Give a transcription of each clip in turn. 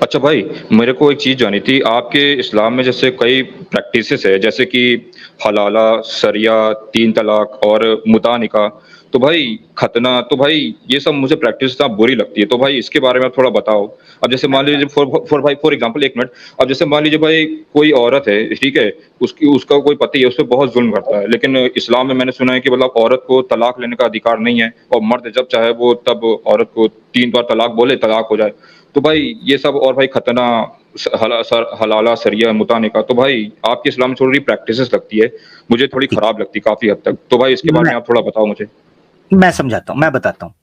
अच्छा भाई, मेरे को एक चीज़ जाननी थी, आपके इस्लाम में जैसे कई प्रैक्टिसेस है, जैसे कि हलाला, शरिया, 3 तलाक और मुता निकाह। तो भाई खतना, तो भाई ये सब मुझे प्रैक्टिस ना बुरी लगती है, तो भाई इसके बारे में आप थोड़ा बताओ। अब जैसे मैं मान लीजिए बताता फॉर एग्ज़ाम्पल 1 मिनट, अब जैसे मान लीजिए भाई कोई औरत है, ठीक है? उसकी उसका कोई पति है, उस पे बहुत ज़ुल्म करता है, लेकिन इस्लाम में मैंने सुना है कि मतलब औरत को तलाक लेने का अधिकार नहीं है और मर्द जब चाहे वो तब औरत को 3 बार तलाक बोले, तलाक हो जाए। तो भाई ये सब और भाई खतना, हलाला, शरिया, मुता निकाह, तो भाई आपके इस्लाम में थोड़ी प्रैक्टिसेस लगती है, मुझे थोड़ी ठीक खराब लगती है काफ़ी हद तक। तो भाई इसके बारे मैं में आप थोड़ा बताओ मुझे। मैं समझाता हूँ, मैं बताता हूँ।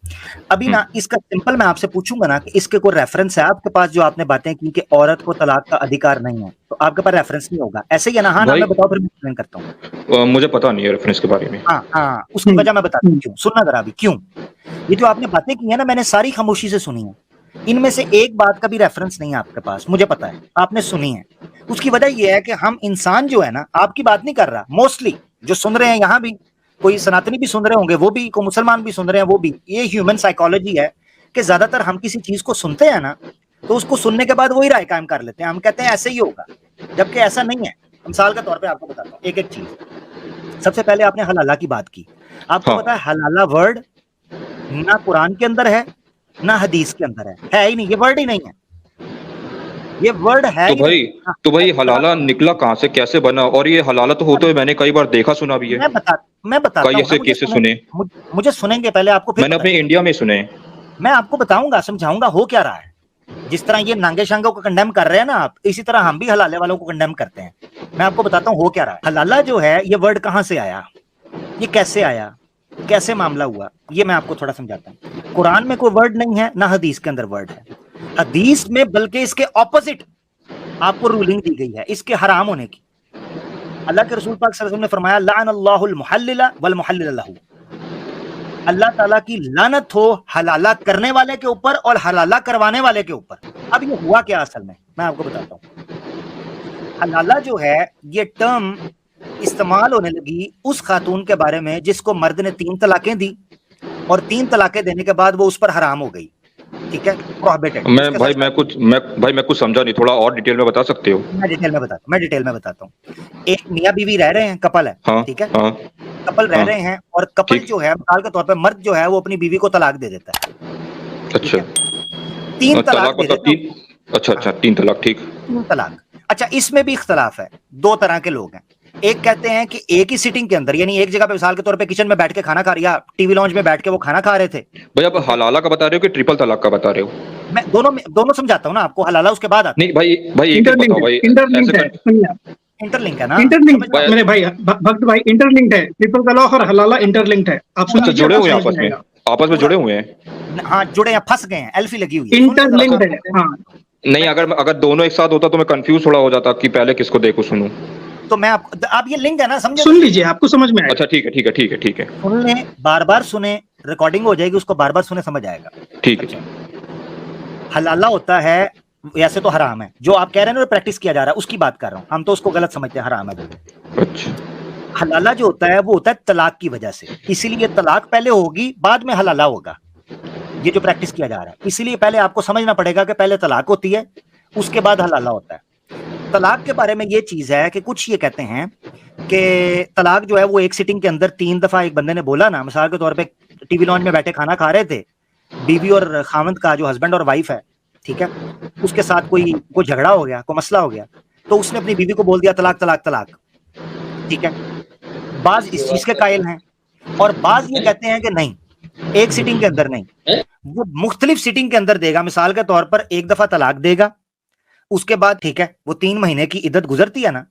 अभी हुँ। ना इसका सिंपल मैं आपसे पूछूंगा ना कि इसके कोई रेफरेंस है आपके पास जो आपने बातें की कि औरत को तलाक का अधिकार नहीं है, तो आपके पास रेफरेंस नहीं होगा, ऐसे ही है ना? हाँ ना भाई में बताओ, फिर मैं एक्सप्लेन करता हूँ। मुझे पता नहीं है रेफ़रेंस के बारे में। हाँ हाँ, उसकी वजह मैं बताता हूँ क्यों, सुनना जरा अभी क्यों। ये जो आपने बातें की है ना, मैंने सारी खामोशी से सुनी है। इनमें से एक बात का भी रेफरेंस नहीं है आपके पास, मुझे पता है, आपने सुनी है। उसकी वजह ये है कि हम इंसान जो है ना, आपकी बात नहीं कर रहा, मोस्टली जो सुन रहे हैं यहाँ भी, कोई सनातनी भी सुन रहे होंगे, वो भी, कोई मुसलमान भी सुन रहे हैं, वो भी, ये ह्यूमन साइकोलॉजी है कि ज्यादातर हम किसी चीज को सुनते हैं ना, तो उसको सुनने के बाद वही राय कायम कर लेते हैं, हम कहते हैं ऐसे ही होगा, जबकि ऐसा नहीं है। मिसाल के तौर पे आपको बताता हूँ एक एक चीज। सबसे पहले आपने हलाला की बात की। आपको पता है हाँ, हलाला वर्ड ना कुरान के अंदर है ना हदीस के अंदर है ही नहीं, ये वर्ड ही नहीं है, ये वर्ड है तो ही नहीं। भाई हाँ, तो है भाई किस तरह? हलाला निकला कहाँ से, कैसे बना? और ये हलाला तो होते हुए मैंने कई बार देखा सुना भी है, मैं बता मैं बताता कई हूँ ना, ऐसे केसेस सुने, मुझे सुनेंगे पहले, आपको फिर मैंने पता अपने चलेगा। इंडिया में सुने हैं। मैं आपको बताऊंगा, समझाऊंगा हो क्या रहा है। जिस तरह ये नांगे शांगों को कंडेम कर रहे हैं ना आप, इसी तरह हम भी हलाले वालों को कंडेम करते हैं। मैं आपको बताता हूँ हो क्या रहा है। हलाला जो है, ये वर्ड कहां से आया, ये कैसे आया, कैसे मामला हुआ, ये मैं आपको थोड़ा समझाता हूँ। कुरान में कोई वर्ड नहीं है, ना हदीस के अंदर वर्ड है। हदीस में बल्कि इसके ऑपोजिट आपको रूलिंग दी गई है इसके हराम होने की। अल्लाह के रसूल पाक सल्लल्लाहु अलैहि वसल्लम ने फरमाया, लानल्लाहुल मुहल्लिला वल मुहल्लिल लहू, अल्लाह ताला की लानत हो हलाला करने वाले के ऊपर और हलाला करवाने वाले के ऊपर। अब ये हुआ क्या असल में, मैं आपको बताता हूँ। हलाला जो है, ये टर्म इस्तेमाल होने लगी उस खातून के बारे में जिसको मर्द ने 3 तलाकें दी, और 3 तलाकें देने के बाद वो उस पर हराम हो गई, ठीक है, प्रोहिबिटेड, उसके साथ शादी। मैं कुछ समझा नहीं, थोड़ा और डिटेल में बता सकते हो? मैं डिटेल में बताता हूँ। एक मियाँ बीवी रह रहे हैं, कपल है, हाँ, ठीक है, हाँ, कपल रह हाँ, रहे हैं, और कपल ठीक। जो है मिसाल के तौर पे मर्द जो है वो अपनी बीवी को तलाक दे देता है, ठीक अच्छा। है, 3 तलाक तलाक दे मतलब देता है। 3, अच्छा, हाँ, अच्छा 3 तलाक, ठीक। 3 तलाक। अच्छा, इसमें भी इख्तलाफ है, 2 तरह के लोग हैं। एक कहते हैं कि एक ही सिटिंग के अंदर, यानी एक जगह पे मिसाल के तौर पे किचन में बैठ के खाना खा रहा, टीवी लॉन्च में बैठ के वो खाना खा रहे थे, भाई आप ठीक है। हलाला का बता रहे हो कि ट्रिपल तलाक का बता रहे हो? मैं दोनों समझाता हूँ ना आपको, हलाला उसके बाद आता नहीं है। भाई, भाई एक-एक इंटरलिंक्ड बताओ है, भाई, ऐसे इंटरलिंक्ड है, कन सुनिए आप। इंटरलिंक है ना, इंटरलिंक्ड समझ रहा हूँ। भाई मेरे भाई भक्त भाई, इंटरलिंक्ड है, ट्रिपल तलाक और हलाला इंटरलिंक्ड है। आप सुन पूरा अच्छा लीजिए, जुड़े आपको हुए हैं समझ आपस में में? आएगा। आपस में पूरा, जुड़े हुए हैं? हाँ जुड़े हैं, फंस गए हैं, एल्फी लगी हुई है, सुनिए जरा अच्छा, इंटरलिंक्ड है, हाँ। नहीं, मैं अगर अगर दोनों एक साथ होता तो मैं कन्फ्यूज़ थोड़ा हो जाता कि पहले किसको देखूँ, सुनूँ। तो मैं आपको, आप ये लिंक है ना, समझे तो सुन सही लीजिए, आप। आपको समझ में आएगा। अच्छा ठीक है, ठीक है, ठीक है, ठीक है। सुन लें, बार बार सुने, रिकॉर्डिंग हो जाएगी, उसको बार बार सुने, समझ आएगा। ठीक है, अच्छा, हलाला होता है, वैसे तो हराम है, जो आप कह रहे हैं ना प्रैक्टिस किया जा रहा है उसकी बात कर रहा हूं, हम तो उसको गलत समझते हैं, हराम है वो। अच्छा। हलाला जो होता है वो होता है तलाक की वजह से, इसीलिए तलाक पहले होगी बाद में हलाला होगा, ये जो प्रैक्टिस किया जा रहा है। इसीलिए पहले आपको समझना पड़ेगा कि पहले तलाक होती है, उसके बाद हलाला होता है। तलाक के बारे में ये चीज है कि कुछ ये कहते हैं कि तलाक जो है वो एक सिटिंग के अंदर 3 दफा, एक बंदे ने बोला ना, मिसाल के तौर पे टीवी लॉन्च में बैठे खाना खा रहे थे, बीवी और खामंद का, जो हस्बैंड और वाइफ है, ठीक है, उसके साथ कोई झगड़ा हो गया, कोई मसला हो गया, तो उसने अपनी बीवी को बोल दिया तलाक तलाक तलाक, ठीक है। बाज इस चीज के कायल हैं, और बाज ये कहते हैं कि नहीं, एक सिटिंग के अंदर नहीं, वो मुख्तलिफ सिटिंग के अंदर देगा। मिसाल के तौर पर एक दफा तलाक देगा, उसके बाद ठीक है, वो 3 महीने की इद्दत गुजरती है ना,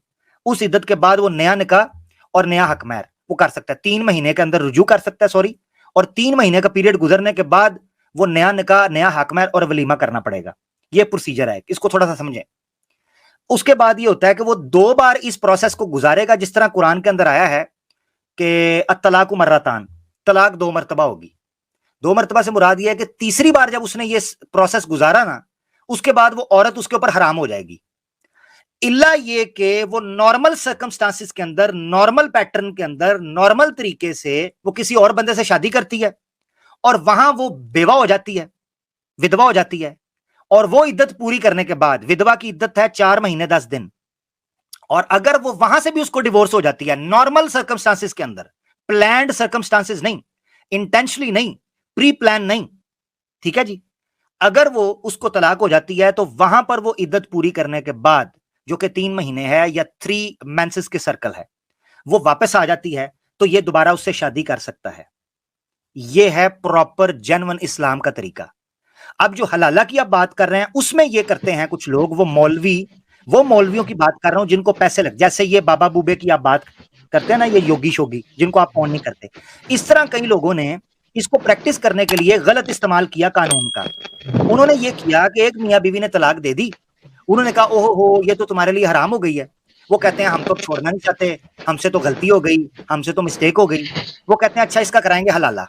उस इद्दत के बाद वो नया निकाह और नया हक महर वो कर सकता है, 3 महीने के अंदर रुजू कर सकता है, सॉरी, और 3 महीने का पीरियड गुजरने के बाद वो नया निकाह, नया हक महर और वलीमा करना पड़ेगा। ये प्रोसीजर है, इसको थोड़ा सा समझें। उसके बाद ये होता है कि वो 2 बार इस प्रोसेस को गुजारेगा, जिस तरह कुरान के अंदर आया है कि अत्तलाकु मर्रतान, तलाक 2 मरतबा होगी। 2 मरतबा से मुराद ये है कि तीसरी बार जब उसने ये प्रोसेस गुजारा ना, उसके बाद वो औरत उसके ऊपर हराम हो जाएगी, इल्ला ये कि वो नॉर्मल सर्कमस्टांसिस के अंदर, नॉर्मल पैटर्न के अंदर, नॉर्मल तरीके से वो किसी और बंदे से शादी करती है, और वहां वो बेवा हो जाती है, विधवा हो जाती है, और वो इद्दत पूरी करने के बाद, विधवा की इद्दत है 4 महीने 10 दिन, और अगर वो वहां से भी उसको डिवोर्स हो जाती है नॉर्मल सर्कमस्टांसिस के अंदर, प्लान्ड सर्कमस्टांसिस नहीं, इंटेंशनली नहीं, प्री प्लान नहीं, ठीक है जी, अगर वो उसको तलाक हो जाती है तो वहां पर वो इद्दत पूरी करने के बाद, जो कि 3 महीने है या 3 मेंसेस के सर्कल है, वो वापस आ जाती है तो ये दोबारा उससे शादी कर सकता है। ये है प्रॉपर जेन्युइन इस्लाम का तरीका। अब जो हलाला की आप बात कर रहे हैं उसमें ये करते हैं कुछ लोग, वो मौलवियों की बात कर रहा हूं जिनको पैसे लग, जैसे ये बाबा बूबे की आप बात करते हैं ना, ये योगी शोगी जिनको आप फोन नहीं करते, इस तरह कई लोगों ने इसको प्रैक्टिस करने के लिए गलत इस्तेमाल किया कानून का। उन्होंने ये किया कि एक मियां बीवी ने तलाक दे दी, उन्होंने कहा ओहो हो ये तो तुम्हारे लिए हराम हो गई है। वो कहते हैं हम तो छोड़ना नहीं चाहते, हमसे तो गलती हो गई, हमसे तो मिस्टेक हो गई। वो कहते हैं अच्छा इसका कराएंगे हलाला,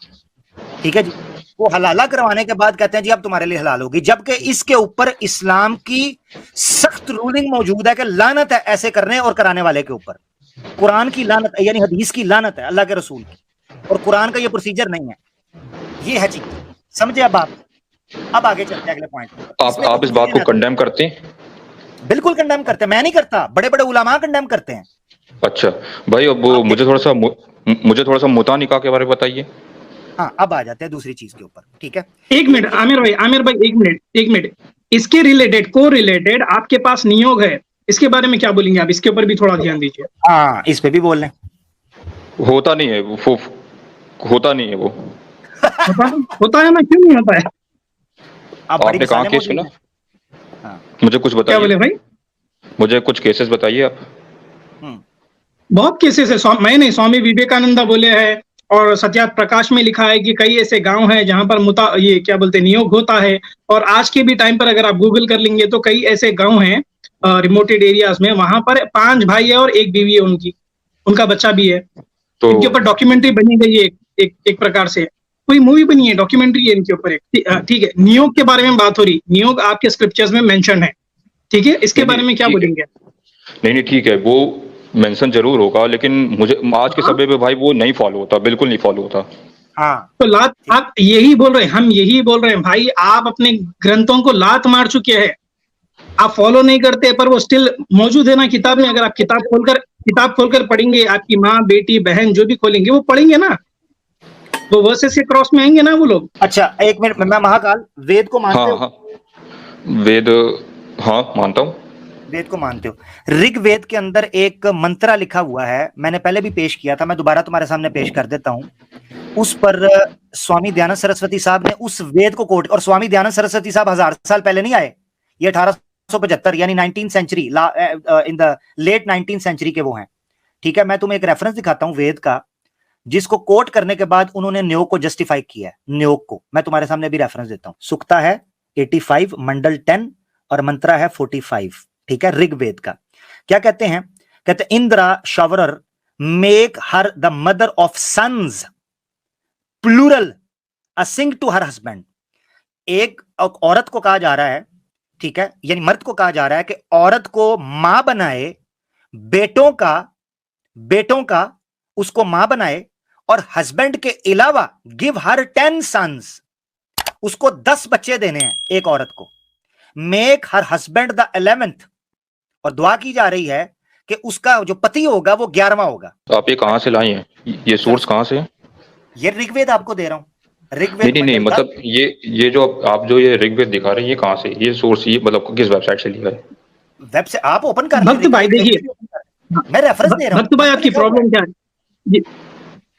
ठीक है जी। वो हलाला करवाने के बाद कहते हैं जी अब तुम्हारे लिए हलाल होगी, जबकि इसके ऊपर इस्लाम की सख्त रूलिंग मौजूद है कि लानत है ऐसे करने और कराने वाले के ऊपर। कुरान की लानत है, यानी हदीस की लानत है, अल्लाह के रसूल की, और कुरान का ये प्रोसीजर नहीं है। ये है चीज, समझे अब आप। अब आगे चलते हैं अगले पॉइंट। आप इस बात को कंडेम करते हैं? बिल्कुल कंडेम करते हैं, मैं नहीं करता, बड़े बड़े उलमा कंडेम करते हैं। अच्छा भाई, अब मुझे थोड़ा सा मुता निकाह के बारे में बताइए। हाँ, अब आ जाते हैं दूसरी चीज के ऊपर, ठीक है। एक मिनट आमिर भाई एक मिनट, इसके रिलेटेड को रिलेटेड आपके पास नियोग है, इसके बारे में क्या बोलेंगे आप? इसके ऊपर भी थोड़ा ध्यान दीजिए। हाँ, इस पे भी बोल लें। होता नहीं है वो, होता नहीं है वो। होता है ना, क्यों नहीं होता है? आपने कहाँ केस सुना? हाँ। मुझे कुछ बताइए। क्या बोले भाई? मुझे कुछ केसेस बताइए आप। बहुत केसेस है, मैंने स्वामी विवेकानंदा बोले हैं, और सत्यार्थ प्रकाश में लिखा है कि कई ऐसे गांव हैं जहां पर ये क्या बोलते हैं नियोग होता है। और आज के भी टाइम पर अगर आप गूगल कर लेंगे तो कई ऐसे गांव हैं रिमोटेड एरियाज में, वहां पर 5 भाई है और 1 बीवी है, उनका बच्चा भी है। तो इनके ऊपर डॉक्यूमेंट्री बनी गई है, एक प्रकार से कोई मूवी बनी है, डॉक्यूमेंट्री है इनके ऊपर एक। ठीक है, नियोग के बारे में बात हो रही, नियोग आपके स्क्रिप्चर्स में मेंशन है, ठीक है, इसके बारे में क्या बोलेंगे? नहीं ठीक है, वो मेंशन जरूर होगा, लेकिन मुझे आज के समय पे भाई वो नहीं फॉलो होता, बिल्कुल नहीं फॉलो होता। हाँ, तो लात, आप यही बोल रहे हैं, हम यही बोल रहे हैं भाई, आप अपने ग्रंथों को लात मार चुके हैं, आप फॉलो नहीं करते, पर वो स्टिल मौजूद है ना किताब में। अगर आप किताब खोलकर पढ़ेंगे, आपकी माँ बेटी बहन जो भी खोलेंगे वो पढ़ेंगे ना, वो वर्सेस के क्रॉस में आएंगे ना वो लोग। अच्छा एक मिनट, मैं महाकाल वेद को मानते हो? वेद, हाँ मानता हूँ। वेद को मानते हो? ऋग्वेद के अंदर एक मंत्रा लिखा हुआ है, मैंने पहले भी पेश किया था, मैं दोबारा तुम्हारे सामने पेश कर देता हूं। उस पर स्वामी दयानंद सरस्वती साहब ने उस वेद को कोट, और स्वामी दयानंद सरस्वती साहब 1000 साल पहले नहीं आए, ये 1875 यानी 19th century, in the late 19th century के वो हैं, ठीक है। मैं तुम्हें एक रेफरेंस दिखाता हूं वेद का, जिसको कोट करने के बाद उन्होंने न्योग को जस्टिफाई किया है। न्योग को मैं तुम्हारे सामने भी रेफरेंस देता हूं। सुक्ता है 85, मंडल 10 और मंत्रा है 45, ठीक है, ऋग्वेद का। क्या कहते हैं? कहते Indra showerer make her the mother of sons plural using to her husband. एक औरत को कहा जा रहा है, ठीक है, यानी मर्द को कहा जा रहा है कि औरत को मां बनाए, बेटों का उसको मां बनाए, और हस्बैंड के अलावा गिव हर 10 सन्स, उसको 10 बच्चे देने हैं एक औरत को। Make her husband the 11th, और दुआ की जा रही है कि उसका जो पति होगा वो 11वां होगा। आप ये कहां से लाई हैं? ये सोर्स कहां से है? ये ऋग्वेद आपको दे रहा हूं। ऋग्वेद नहीं मतलब ये जो आप जो ये ऋग्वेद दिखा रहे हैं, ये कहां से, ये सोर्स, ये मतलब किस वेबसाइट से लिया है? वेब से आप ओपन कर भक्त भाई देखिए, मैं रेफरेंस दे रहा हूं। भक्त भाई आपकी प्रॉब्लम क्या है?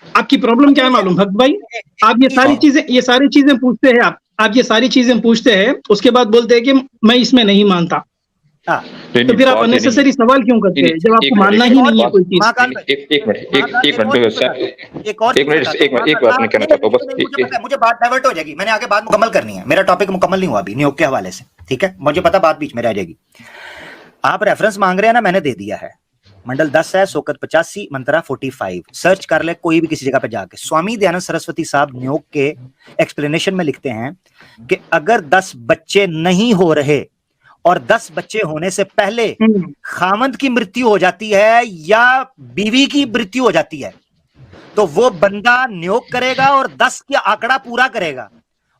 आपकी प्रॉब्लम क्या है मालूम भक्त भाई? आप ये सारी चीजें पूछते हैं, आप ये सारी चीजें पूछते हैं, उसके बाद बोलते हैं कि मैं इसमें नहीं मानता। तो फिर आप अननेसेसरी सवाल क्यों करते हैं जब आपको मानना ही नहीं है कोई चीज? एक बात मैं कहना चाहता हूं, बस मुझे बात डाइवर्ट हो जाएगी, मैंने आगे बात मुकम्मल करनी है, मेरा टॉपिक मुकम्मल नहीं हुआ अभी नियोग के हवाले से, ठीक है, मुझे पता बात बीच में रह जाएगी। आप रेफरेंस मांग रहे हैं ना, मैंने दे दिया है, मंडल 10 है, सोकत 85, मंत्रा 45, सर्च कर ले कोई भी किसी जगह पे जाके। स्वामी दयानंद सरस्वती साहब नियोग के एक्सप्लेनेशन में लिखते हैं कि अगर 10 बच्चे नहीं हो रहे और 10 बच्चे होने से पहले खामंद की मृत्यु हो जाती है या बीवी की मृत्यु हो जाती है, तो वो बंदा नियोग करेगा और 10 का आंकड़ा पूरा करेगा,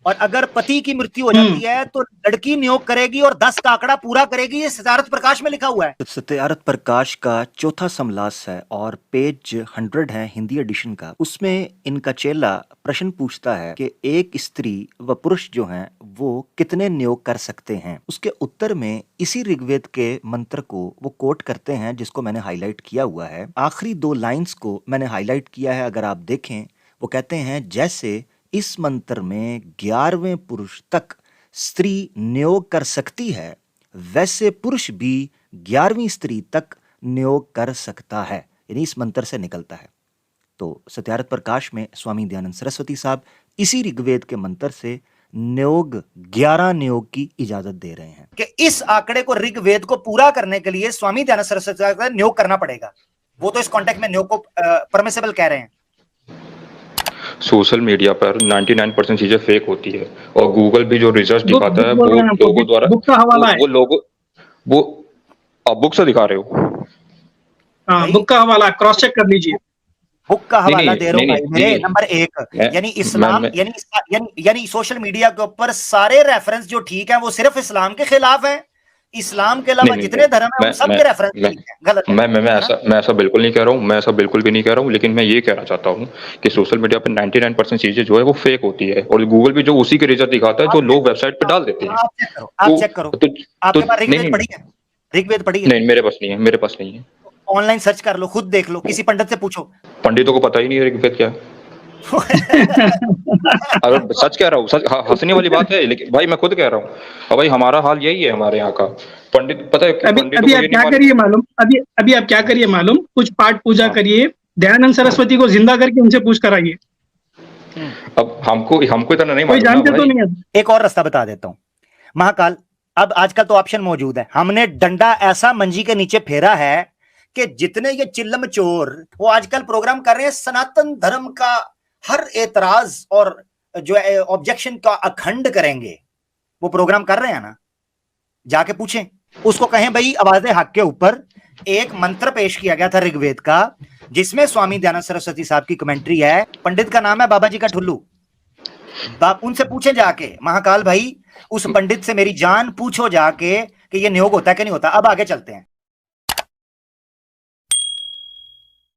और अगर पति की मृत्यु हो जाती है तो लड़की नियोग करेगी और 10 का आंकड़ा पूरा करेगी। ये सत्यार्थ प्रकाश में लिखा हुआ है। सत्यार्थ प्रकाश का चौथा समलास है और पेज 100 है हिंदी एडिशन का। उसमें इनका चेला प्रश्न पूछता है कि एक स्त्री व पुरुष जो हैं वो कितने नियोग कर सकते हैं। उसके उत्तर में इसी ऋग्वेद के मंत्र को वो कोट करते हैं जिसको मैंने हाईलाइट किया हुआ है। आखिरी 2 लाइंस को मैंने हाईलाइट किया है, अगर आप देखें वो कहते हैं जैसे इस मंत्र में 11वें पुरुष तक स्त्री नियोग कर सकती है वैसे पुरुष भी 11वीं स्त्री तक नियोग कर सकता है, यानी इस मंत्र से निकलता है। तो सत्यार्थ प्रकाश में स्वामी दयानंद सरस्वती साहब इसी ऋग्वेद के मंत्र से नियोग 11 नियोग की इजाजत दे रहे हैं कि इस आंकड़े को ऋग्वेद को पूरा करने के लिए स्वामी दयानंद सरस्वती साहब का नियोग करना पड़ेगा। वो तो इस कॉन्टेक्स्ट में नियोग को परमिसिबल कह रहे हैं। सोशल मीडिया पर 99% चीजें फेक होती है और गूगल भी जो रिसर्च दिखाता है वो लोगों द्वारा बुक का हवाला है। वो लोगों वो आप बुक से दिखा रहे हो? हाँ, बुक का हवाला क्रॉस चेक कर लीजिए। बुक का हवाला दे रहा हूं भाई मेरे। नंबर 1 यानी इस्लाम यानी सोशल मीडिया के ऊपर सारे रेफरेंस जो ठीक है वो सिर्फ इस्लाम के खिलाफ है। इस्लाम के अलावा जितने धर्म है उन सब के रेफरेंस ठीक है। गलत है। मैं ऐसा बिल्कुल नहीं कह रहा हूँ, मैं ऐसा बिल्कुल भी नहीं कह रहा हूँ, लेकिन मैं ये कहना चाहता हूँ कि सोशल मीडिया पर 99% चीजें जो है वो फेक होती है और गूगल भी जो उसी के रिजल्ट दिखाता है जो लोग वेबसाइट पे डाल देते हैं। आप चेक करो। आपके पास ऋग्वेद पढ़ी है? ऋग्वेद पढ़ी है? नहीं, मेरे पास नहीं है। ऑनलाइन सर्च कर लो, खुद देख लो, किसी पंडित से पूछो। पंडितों को पता ही नहीं है ऋग्वेद क्या है। अगर सच कह रहा हूँ, सच हंसने वाली बात है, लेकिन भाई मैं खुद कह रहा हूँ। और भाई हमारा हाल यही है हमारे यहाँ का। पंडित पता है अभी आप क्या करिए मालूम, अभी आप क्या करिए मालूम, कुछ पाठ पूजा करिए, दयानंद सरस्वती को जिंदा करके उनसे पूछ कर आइए। अब हमको इतना नहीं कोई जानते तो नहीं है। एक और रास्ता बता देता हूँ। महाकाल, अब आजकल तो ऑप्शन मौजूद है। हमने डंडा ऐसा मंजी के नीचे फेरा है कि जितने ये चिल्लम चोर वो आजकल प्रोग्राम कर रहे हैं सनातन धर्म का हर एतराज और जो ऑब्जेक्शन का अखंड करेंगे, वो प्रोग्राम कर रहे हैं ना। जाके पूछें उसको, कहें भाई आवाज़े हक के ऊपर एक मंत्र पेश किया गया था ऋग्वेद का जिसमें स्वामी दयानंद सरस्वती साहब की कमेंट्री है। पंडित का नाम है बाबा जी का ठुल्लू। उनसे पूछे जाके, महाकाल भाई उस पंडित से मेरी जान पूछो जाके कि ये नियोग होता है कि नहीं होता। अब आगे चलते हैं।